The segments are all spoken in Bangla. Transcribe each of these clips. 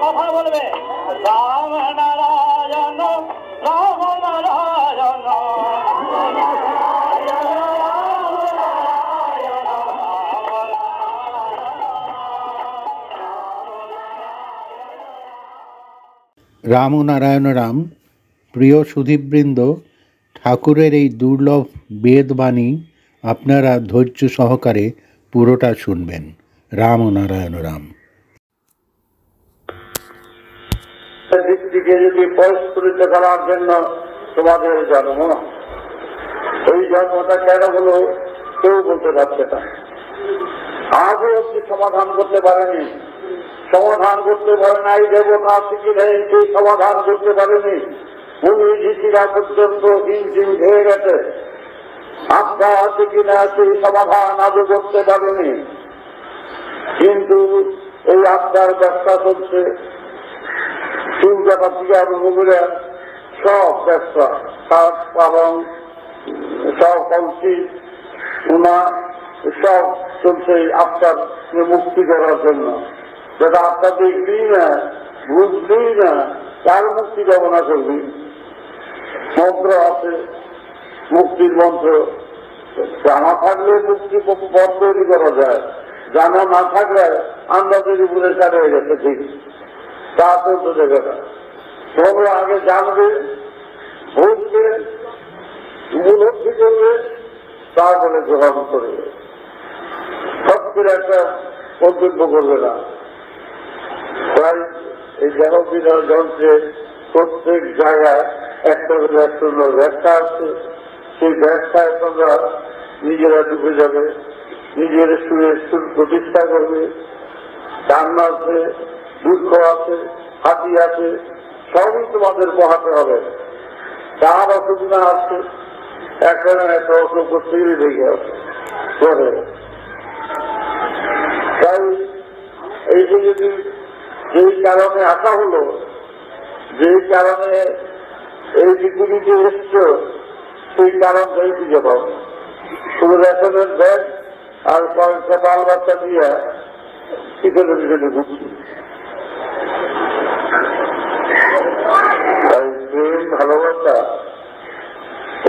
কথা বলবে রাম নারায়ণ রাম নারায়ণ রাম ও নারায়ণ রাম। প্রিয় সুধীবৃন্দ, ঠাকুরের এই দুর্লভ বেদবাণী আপনারা ধৈর্য সহকারে পুরোটা শুনবেন। রাম ও নারায়ণ রাম। দিকটিকে যদি পরিস্ফুটিত করার জন্য তোমাদের জন্ম, এই জন্মটা কেন হলো কেউ বলতে পারছে না। আজও অব্দি সমাধান করতে পারেনি। সমাধান করতে পারে নাই দেবতা শিখিলেন, সেই সমাধান করতে পারেনি। মুনি ঋষিরা পর্যন্ত হিমশিম খেয়ে গেছে। আত্মা আছে কিনা সেই সমাধান আজও করতে পারেনি। কিন্তু এই আত্মার ব্যবসা চলছে। চুলকাটা থেকে আরম্ভ করে সব ব্যবসা, সাত পালন, সব কলসি উনা সব চলছে আত্মার মুক্তি করার জন্য। যেটা আত্মা দেখবি না, বুঝবি না, তার মুক্তি কামনা করবি। মন্ত্র আছে, মুক্তির মন্ত্র। জানা থাকলে মুক্তি পথ তৈরি করা যায়, জানা না থাকলে আন্দাজের উপরে চালিয়ে গেছে। ঠিক তা চলতে দেবে না। তোমরা আগে জানবে, বুঝবে, উপলব্ধি করবে, তারপরে গ্রহণ করবে। সত্যের একটা কর্তব্য করবে না। তাই এই জনবিধান যন্ত্রে প্রত্যেক জায়গায় একটা ব্যাখ্যা আছে। সেই ব্যাখ্যায় তোমরা নিজেরা ডুবে যাবে, নিজের সুরের সুর প্রতিষ্ঠা করবে। কান্না আছে, দুঃখ আছে, হাতি আছে, সবই তোমাদের পোহাতে হবে। তার অসুবিধা আছে, একটা না একটা অসুখ করতেই লেগে আছে। তাই এই যে যদি যেই কারণে আসা হলো, যেই কারণে এই পৃথিবীতে এসছ, সেই কারণটাই খুঁজে পাবো। শুধু রেশনের ব্যাগ আর কয়েকটা বাল বাচ্চা দিয়ে পিছনে পিছনে ঘুরছি। প্রেম ভালোবাসা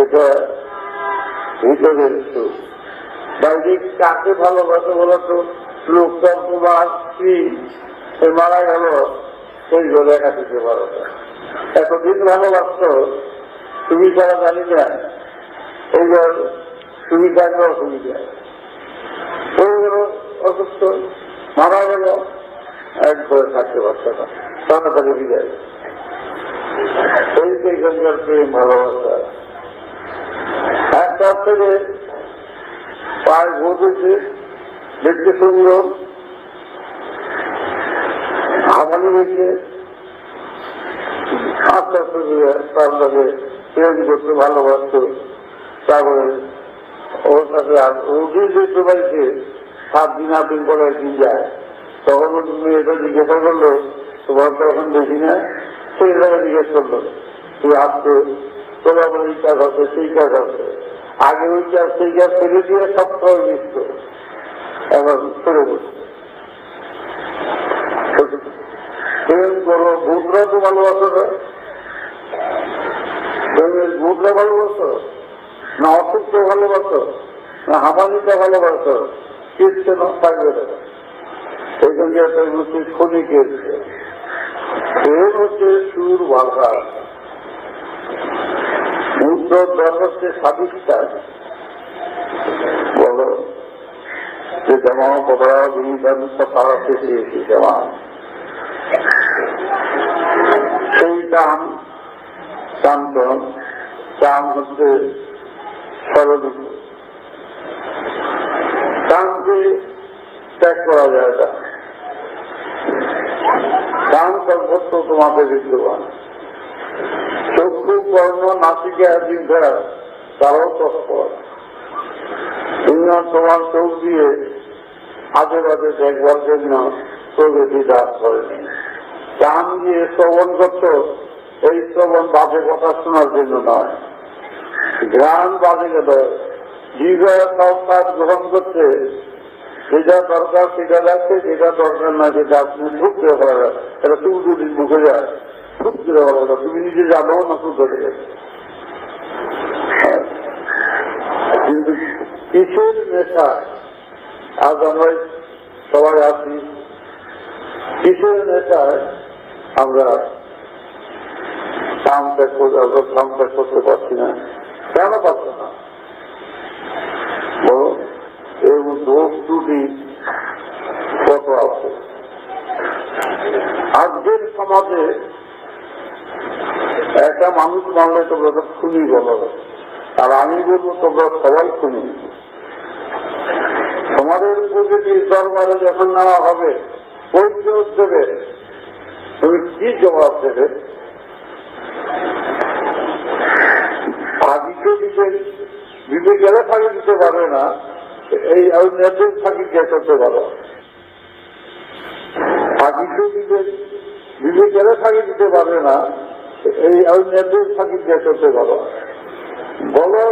এটা ভিতরে বাইরে কাকে ভালোবাসে বলতো? লোকটা তোমার স্ত্রী মারা গেল, সেই জন্য একা দিতে পারো না। এতদিন ভালোবাসত, তুমি যারা জানি না, এইবার তুমি থাকলে অসুবিধা। হয়ে গেল অসুস্থ, মারা গেল, একবারে থাকতে পারছে না, তাড়াতাড়ি বিদায়। এই তো এখানকার প্রেম ভালোবাসা। একটা থেকে পায়ে ঘটেছে, দেখতে সুন্দর, আমাকে দেখে আস্তে আস্তে তার সাথে প্রেম করতে ভালোবাসত। তারপরে ওর সাথে ওকে যেতে পারছে 7 দিন 8 দিন পরে একদিন যায়। তখন মেয়েটা জিজ্ঞাসা করলো, তোমার তো এখন দেখি না। সেই জায়গায় জিজ্ঞেস করলো, তুই আসতো, তোরা আমার এই কাজ আছে, সেই কাজ আছে। আগে ওই কাজ সেই কাজ ফেলে দিয়ে সপ্তাহ মিশত, এখন সরে বসত। প্রেম করো, ভূতরা তো ভালোবাসো না? প্রেমের ভূতরা ভালোবাসো না? অসুখকে ভালোবাসো না? হামানিটা ভালোবাসো? কিচ্ছে না, থাকবে না। এইখানে একটা হচ্ছে ক্ষণিকের প্রেম হচ্ছে সুর ভাষা। উত্তর দর হচ্ছে সাদিকটা। বলো যে যেমন কথা তারা পেয়েছি যেমন সেই টান শান্ত, টান হচ্ছে সরলিত। টানকে ত্যাগ করা যায় না। টান সর্বত্র তোমাকে বিদ্যমান। চক্ষু, কর্ণ, নাসিকা, জিহ্বা তারাও তৎপর। তুমি তোমার চোখ দিয়ে আজে বাজে দেখবার জন্য প্রগতি দাস করেনি। কান দিয়ে শ্রবণ করত, এই শ্রবণ বাজে কথা শোনার জন্য নয়। গান বাজে গেল, জিহ্বার কাজ গ্রহণ করতে, যেটা দরকার সেটা লাগছে, যেটা দরকার না সেটা আপনি ঠুক করে বলা, এটা তুমি দুদিন মুখে যায়, ঠুক করে বলা, তুমি নিজে জানো না খুব ধরে গেছে। কিন্তু কিসের নেশায় আজ আমরা সবাই আছি, কিসের নেশায় আমরা কাম ত্যাগ করতে পারছি না? কেন পারছে না বলো? এবং দোষ ত্রুটি কত আছে আজকের সমাজে। একটা মানুষ মানলে তোমরা তো খুনি বলো, আর আমি বলবো তোমরা সবাই খুনি। তোমাদের প্রকৃতির দরবারে যখন নেওয়া হবে, পরিচয় দেবে, তুমি কি জবাব দেবে? আদিকে বিবেকেরা ফাঁকি দিতে পারবে না, এই নির্দেশ ফাঁকি কে করতে পারো? আদিকে বিবেকেরা ফাঁকি দিতে পারবে না, এই নির্দেশ ফাঁকি কে করতে পারো? বলো,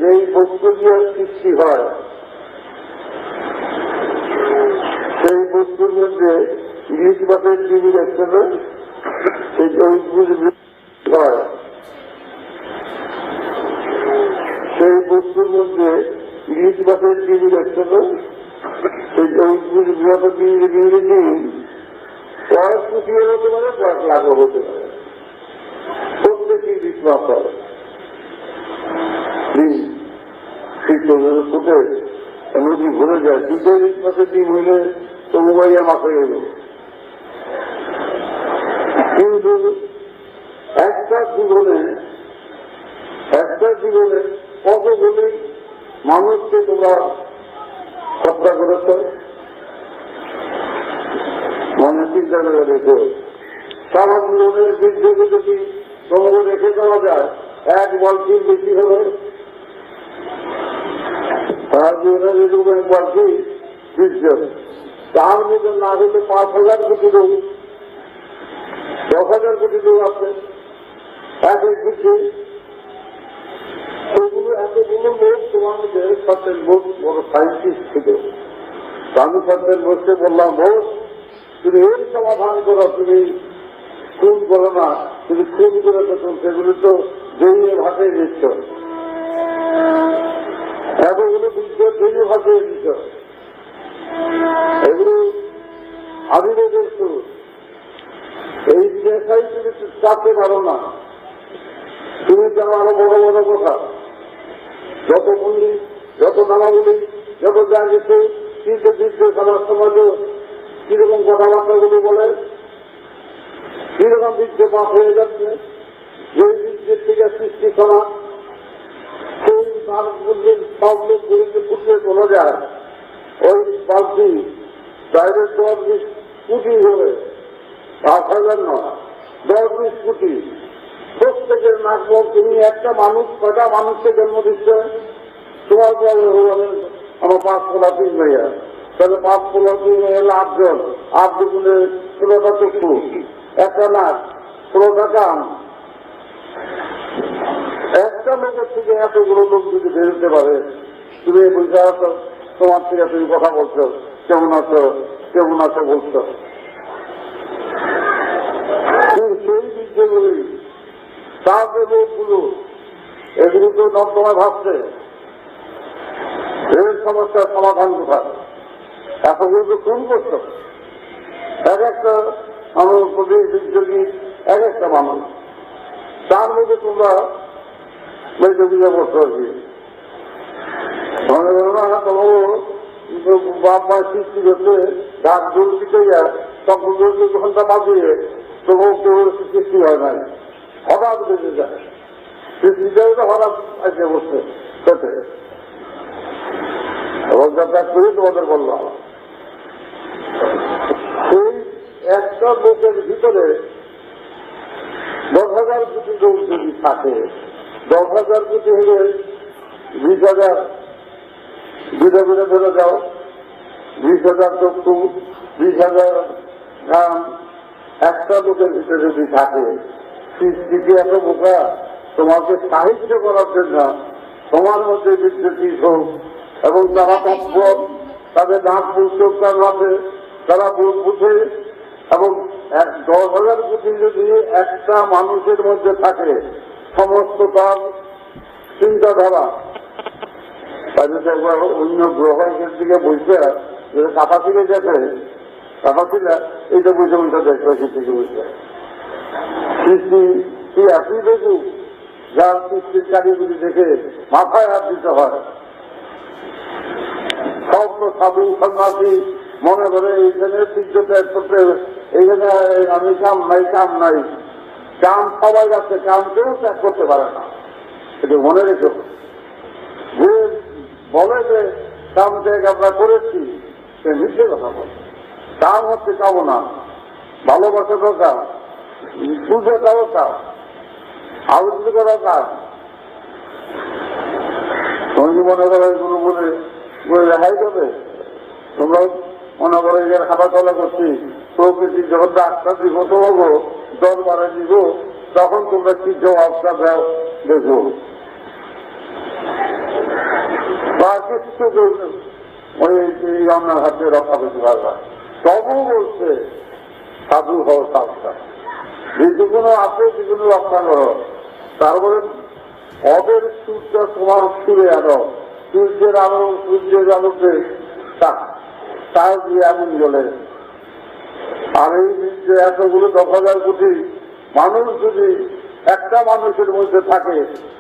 যেই বস্তু দিয়ে সৃষ্টি হয়, সেই বস্তুর মধ্যে ইলিশ মাছের ডিবি দেখতে হয়, সেই বস্তুর মধ্যে ইলিশ মাছের ডিবি দেখতে হয়, সেই বৃহৎ ডিবি কয়েক কোটিও হতে পারে, কয়েক লাখও হতে পারে, প্রত্যেকই ইলিশ মাছ হয়। ফুটে নদী ভরে যায়, দুটো ইলিশ মাছের ডিম হইলে তবু ভাইয়া মাছ হয়ে গেল। কিন্তু একটা জীবনে কতগুলি মানুষকে তোমরা হত্যা করেছ, মনে চিন্তা করে রেখে সারা জীবনের বৃদ্ধিকে যদি তোমাকে রেখে দেওয়া যায়, এক বলটির বেশি হবে। সারা জীবনের এরকম এক বলটি বৃদ্ধি, তার মধ্যে না হলে 5,000 কোটি লোক, 10,000 কোটি লোক আছে এক এক বৃদ্ধি। সেগুলো এতগুলো লোক তোমার মধ্যে সত্যের লোক বড় সায়েন্টিস্ট ছিল। আমি সত্যের বসতে বললাম, বোস তুমি এর সমাধান করো, তুমি খুন করো না, তুমি খুন করে তখন সেগুলো তো জড়িয়ে ভাষায় দিচ্ছ, এতগুলো বৃদ্ধ জড়িয়ে ভাষায় দিচ্ছ, এগুলো আবির্ভাবের শুরু। এই নেশাই তুমি চাপতে পারো না। তুমি জানো আরো বড় বড় কথা, যত পন্ডিত, যত নামাগুলি, যত যা গেছে, কিন্তু বিদ্যুৎ সবার সমাজে কিরকম কথাবার্তাগুলি বলে, কিরকম বিদ্যে পাপ হয়ে যাচ্ছে। যে বিদ্যুৎ থেকে সৃষ্টি করা, সেই তার মধ্যে সব লোক গুলিকে ফুটে চলে যায়। ওই বালতি ডাইরেক্ট 10-20 কোটি হবে, 5,000 নয়, 10-20 কোটি। প্রত্যেকের নাক মুখ, তুমি একটা মানুষ কয়টা মানুষকে জন্ম দিচ্ছে? তোমার আমার 5 পোলা 3 মেয়া, তাহলে 5 পোলা 3 মেয়ে 8 জন, 8 দুগুণে 16টা চক্ষু, একটা নাক, 16টা কান। একটা লোকের থেকে এতগুলো লোক যদি বেরোতে পারে, তুমি বুঝতে পারছো তোমার থেকে তুমি কথা বলছো, কেমন আছো বলছো। সেই বিদ্যাগুলি তাদের লোকগুলো এগুলো তো নর্দমায় ভাবছে এই সমস্যার সমাধান কোথায়? এতগুলো তো খুন করছো। এক একটা আমার প্রদেশ বিদ্যোগী, এক একটা মানুষ, তার মধ্যে তোমরা বৈদ্যুতিকা বসতে পারছি। মনে করো না তোমার বাপ মায়ের সৃষ্টি করতে গাছ দূর দিতে যায়, তখন 2 ঘন্টা বাজিয়ে তবু কেউ সৃষ্টি হয় না, হঠাৎ বেঁচে যায়। সৃষ্টিটাই তো হঠাৎ এসে বসছে সেটা এবং যাত্রা করে তোমাদের বললাম। সেই একটা লোকের ভিতরে 10,000 কোটি লোক যদি থাকে, 10,000 কোটি হলে 20,000 বিধে ধরে যাও, 20,000 চক্ষু, 20,000 কারণ একটা লোকের ভিতরে যদি থাকে, সৃষ্টিকে এত বোকা, তোমাকে সাহিত্য করার জন্য তোমার মধ্যে বিদ্যুৎ হোক, এবং তারা তৎপর, তাদের নাক চোখ কান আছে, তারা বুঝে, এবং 10,000 কোটি যদি একটা মানুষের মধ্যে থাকে, সমস্ত তার চিন্তাধারা, একবার অন্য গ্রহের দিকে বইতে কাটা থেকে গেছে, কাটা ছিল এইটা বুঝে বুঝে দেখবে, থেকে বুঝতে সৃষ্টি কি একই দেখু, যার সৃষ্টির কারিগরি দেখে মাথায় হাত দিতে হয়। সব তো সাধু সন্ন্যাসী মনে করে এইখানে তীর্থ ত্যাগ করতে, এইখানে আমি কাম নাই, কাম নাই, কাম সবাই যাচ্ছে, কাম কেউ ত্যাগ করতে পারে না, এটা মনে রেখো। যে বলে যে কাম ত্যাগ আমরা করেছি, সে মিথ্যে কথা বলে। কাম হচ্ছে কামনা, ভালোবাসারও কাম, পূজাটাও কাম, আলোচনা করাও কাম। তুমি মনে করো এগুলো বলে রেহাই যাবে? তোমরা মনে করো এর খাবার তলা করছি, প্রকৃতি যখন ডাক্তার দিব তোমাকে দরবারে দিব, তখন তোমরা কি জবাবটা দাও দেখো। বা কিছু ওই আপনার হাতে রক্ষা করতে পারবা। তবু বলছে সাধু হও, সাবধান, যেগুলো আছে সেগুলো রক্ষা করো। তারপরে অবের সূর্যটা তোমার সুরে আনো, সূর্যের আলো, সূর্যের আলোতে তার দিয়ে আগুন জ্বলে। আর এই যে এতগুলো 10,000 কোটি মানুষ যদি একটা মানুষের মধ্যে থাকে,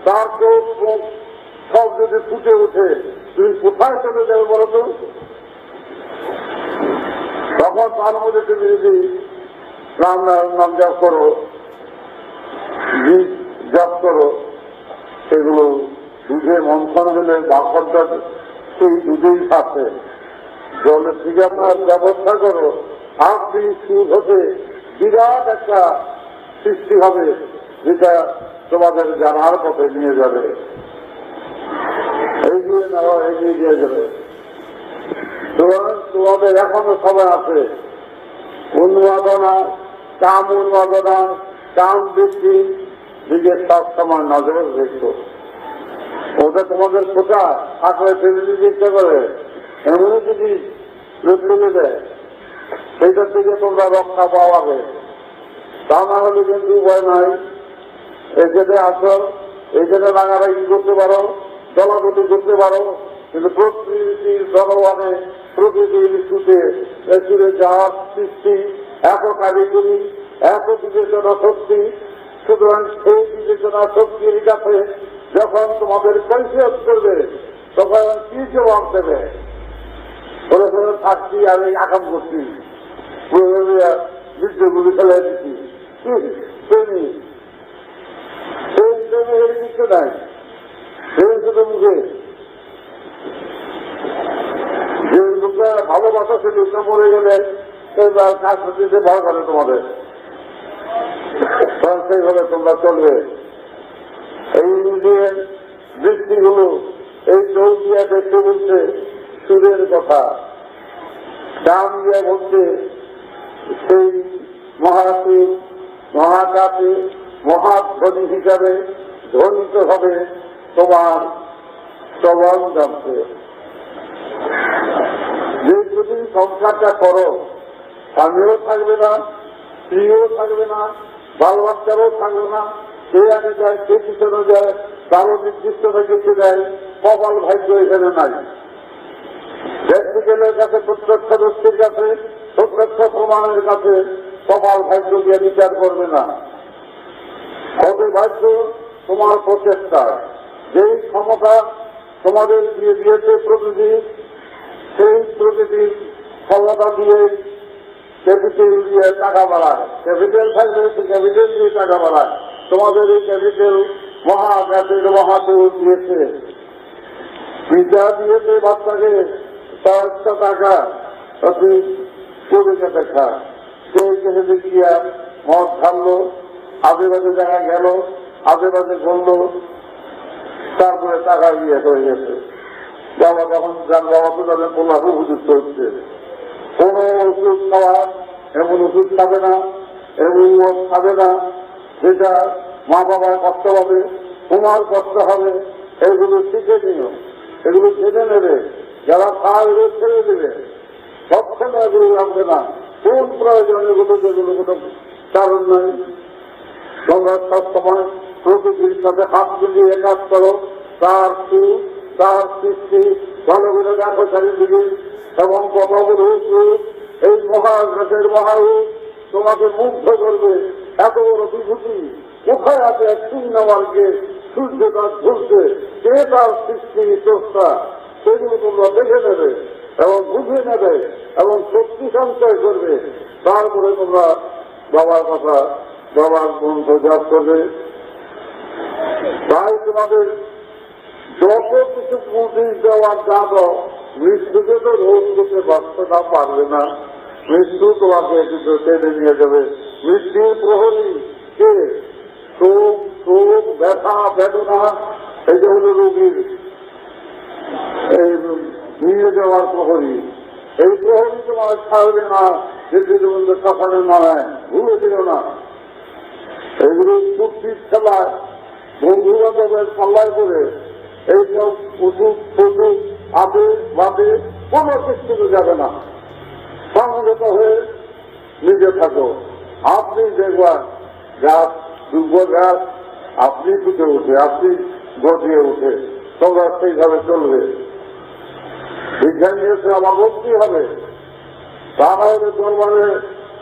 তার চোখ মুখ সব যদি ফুটে ওঠে, তুমি কোথায় চলে যাবে বলো তো? তখন তার মধ্যে তুমি যদি নাম জপ করো, বীজ জপ করো, সেগুলো দুধে মন্থন হলে বাকরটা সেই দুধেই থাকে। জলের থেকে আপনার ব্যবস্থা করো, আপনি সুদ হতে বিরাট একটা সৃষ্টি হবে, যেটা তোমাদের জানার পথে নিয়ে যাবে, এগিয়ে নেওয়া, এগিয়ে দিয়ে যাবে। তোমাদের এখনো সময় আছে উন্মাদনা, কাম উন্মাদনা, কাম বৃদ্ধি দিকে সব সময় নজর রেখো। ওটা তোমাদের কোথা থাকলে ফেলে দিতে ইচ্ছা করে, এমনই যদি ফেলে দেয়, সেইটার থেকে তোমরা রক্ষা পাওয়াবে। তা না হলে কিন্তু উপায় নাই। এখানে আসো, এখানে রাঙারাগি করতে পারো, দলাদলি করতে পারো, কিন্তু প্রকৃতির জনগণে, প্রকৃতির সুরে যাওয়ার সৃষ্টি, এত কারিগরি, এত বিবেচনা শক্তি, সুতরাং সেই বিবেচনা শক্তির কাছে যখন তোমাদের কৈফিয়ত করবে, তখন কি জবাব দেবে? বলে ফেলে থাকছি আর এই আকাম করছি, বৃদ্ধগুলি ফেলে দিচ্ছি, প্রেমী এর কিছু নাই, প্রেম শুধু মুখে। যে লোকটা ভালোবাসা, সে লোকটা মরে গেলে কাজ দিতে ভয় করে তোমাদের, তখন সেইভাবে তোমরা চলবে। এই যে বৃষ্টিগুলো, এই চৌকিয়া দেখতে বলছে সুরের কথা, দাম দিয়ে বলছে সেই মহাশিব, মহাকাশে মহাধ্বনি হিসাবে ধ্বনিত হবে তোমার শ্রবণ যন্ত্রে। যে যদি সংসারটা করো, স্বামীও থাকবে না, স্ত্রীও থাকবে না, বাল বাচ্চারও থাকবে না, কে আগে যায়, কে পিছনে যায়, কারো নির্দিষ্ট কিছু দেয়, কপাল ভাগ্য এখানে নাই। ব্যক্তিগেলের কাছে, প্রত্যক্ষদর্শীর কাছে, প্রত্যক্ষ প্রমাণের কাছে কপাল ভাগ্য দিয়ে বিচার করবে না। কবে ভাগ্য তোমার প্রচেষ্টা, যেই ক্ষমতা তোমাদের দিয়ে দিয়েছে প্রকৃতি, সেই প্রকৃতির ক্ষমতা দিয়ে ক্যাপিটাল দিয়ে টাকা বাড়ায়। ক্যাপিটাল থাকবে, ক্যাপিটাল দিয়ে টাকা বাড়ায়। তোমাদের এই ক্যাপিটাল মহাকাশের মহাদেব দিয়েছে, বিদ্যা দিয়েছে বাচ্চাকে 100 টাকা, তুই চোখে দেখা, সেই কেটে দেখিয়া মদ ঢাললো, আজেবাজে জায়গায় গেল, আজেবাজে ঘুরলো, তারপরে টাকা দিয়ে হয়ে গেছে। বাবা যখন যান, বাবা তো তাদের বললাম উপযুক্ত হচ্ছে। কোন ওষুধ খাওয়া এমন ওষুধ খাবে না, এমন মদ খাবে না, যেটা মা বাবার কষ্ট হবে, তোমার কষ্ট হবে। এগুলো শিখে নিও, এগুলো জেনে নেবে। যারা খায় এগুলো ছেড়ে দেবে, সবসময় এগুলো রাখবে না। কোন প্রয়োজন এগুলো, যেগুলো কোনো কারণ নাই। তোমরা সবসময় প্রকৃতির সাথে হাত মিলিয়ে কাজ করো। তার সুর, তার সৃষ্টি ভালো করে দেখো চারিদিকে, এবং কথাগুলো এই মহাকাশের মহারূপ তোমাকে মুগ্ধ করবে। এত বড় বিভূতি কোথায় আছে? এক শূন্যমানকে সূর্যটা ঝুলছে, কে তার সৃষ্টি স্রষ্টা, সেগুলো তোমরা দেখে নেবে এবং বুঝে নেবে এবং শক্তি সঞ্চয় করবে। তারপরে তোমরা বাবার কথা, বাবার মন্ত্র জপ করবে। তাই তোমাদের যত কিছু পুঁজিশ দেওয়ার জানো, মৃত্যুকে তো রোধ করতে বাঁচতে না পারবে না। মৃত্যু তোমাকে কিন্তু টেনে নিয়ে যাবে। মৃত্যুর প্রহরী কে? শোক, শোক, ব্যথা, বেদনা, এই যে হল রোগীর এই নিয়ে যাওয়ার প্রহরী। এই প্রহরী তোমার ছাড়বে না, যদি তোমাদের সকালে না হয়, ভুলে দিল না। এগুলো চুক্তির খেলায়, বন্ধু বান্ধবের পাল্লায় করে এইসব ওষুধ ফসুদ আবেগ ভাবে কোনো কিছু যাবে না। সংগত হয়ে নিজে থাকো। আপনি দেখবার গাছ, দুর্বল গাছ আপনি ফুটে উঠে, আপনি গজিয়ে উঠে, তোমরা সেইভাবে চলবে। বিজ্ঞানী এসে আমার ভক্তি হবে, তা না হলে দরবারে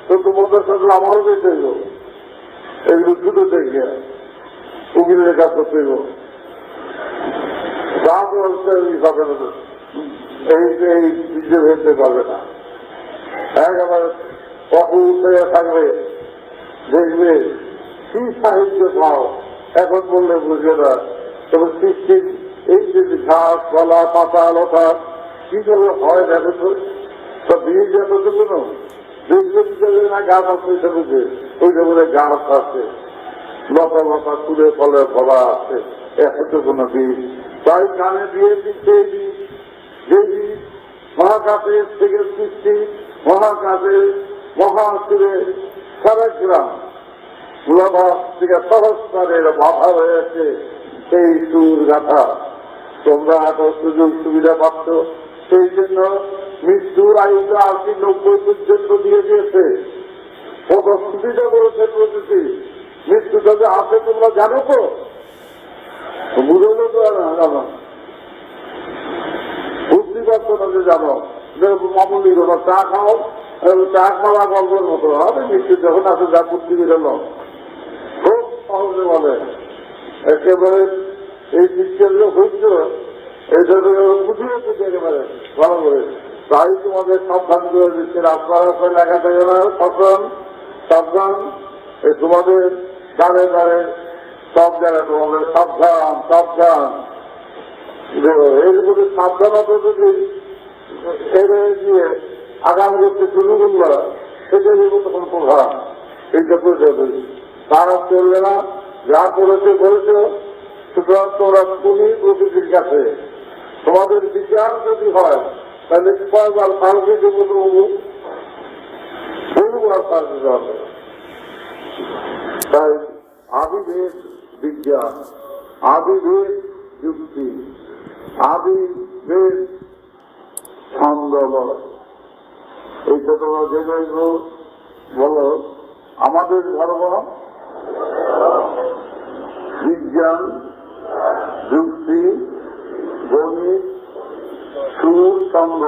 তো তোমাদের সাথে আমারও দেখে এগুলো শুধু দেখে উকিলের কাজ করতে এই নিজে ভেবে পারবে না। একেবারে উঠে থাকবে, দেখবে কি সাহিত্য পাও। এখন বললে বুঝবে না। তবে সৃষ্টির এই যে ঘাস, গলা, পাতা, লতা কি করে হয় দেখো তো। সব দিয়ে যাবে তো কোনো দেখবে না, গাছ আসতে বুঝে ওইটা বলে গাছ আছে, লতা লতা তুলে ফলে ভরা আছে, এত কোনো বীজ। তাই কানে দিয়ে দিচ্ছে বীজ, যে বীজ মহাকাশের থেকে সৃষ্টি, মহাকাশে মহাসুরে সারা গ্রাম গোলাবাস থেকে সহস্রের বাধা রয়েছে সেই সুর গাথা। তোমরা এত সুযোগ সুবিধা পাচ্ছ, সেই জন্য মৃত্যুর আয়ুটা 80-90 পর্যন্ত দিয়ে দিয়েছে। কত সুবিধা করেছে প্রকৃতি। মৃত্যুটা যে আছে তোমরা জানো তো, বুঝলো তো জানো, বুঝতে পারছো না যে জানো। মামুলি কোনো চা খাও, চা খাওয়া গল্পের মতো হবে। মৃত্যু যখন আছে যা বুদ্ধি বেরোলো খুব সহজে বলে। একেবারে এই শিক্ষার যে হইত এইটা বুঝিয়েছে একেবারে ভালো করে। তাই তোমাদের সাবধান করে দিচ্ছে, রাস্তায় লেখা থাকে না সাবধান সাবধান। এই তোমাদের দাঁড়ে দাঁড়ে সব জায়গায় তোমাদের সাবধান সাবধান। এইগুলো সাবধানতা যদি এড়ে গিয়ে আগাম করতে শুরু করলো, সেটা তখন প্রধান। এইটা বুঝতে পারি তারা চলবে না। যা করেছে করেছে, সুতরাং তোমরা তুমি প্রকৃতির কাছে তোমাদের বিচার যদি হয় তাহলে কয়বার পাল্টে দেবো তবু বহুবার পাল্টে হবে। তাই আদিভেদ বিজ্ঞান, আদিভেদ যুক্তি, আদিভেদ ছন্দ, এইটা তোমরা জেনে বলো। আমাদের ধর্ম বিজ্ঞান, যুক্তি, গণিত, সুর, ছন্দ,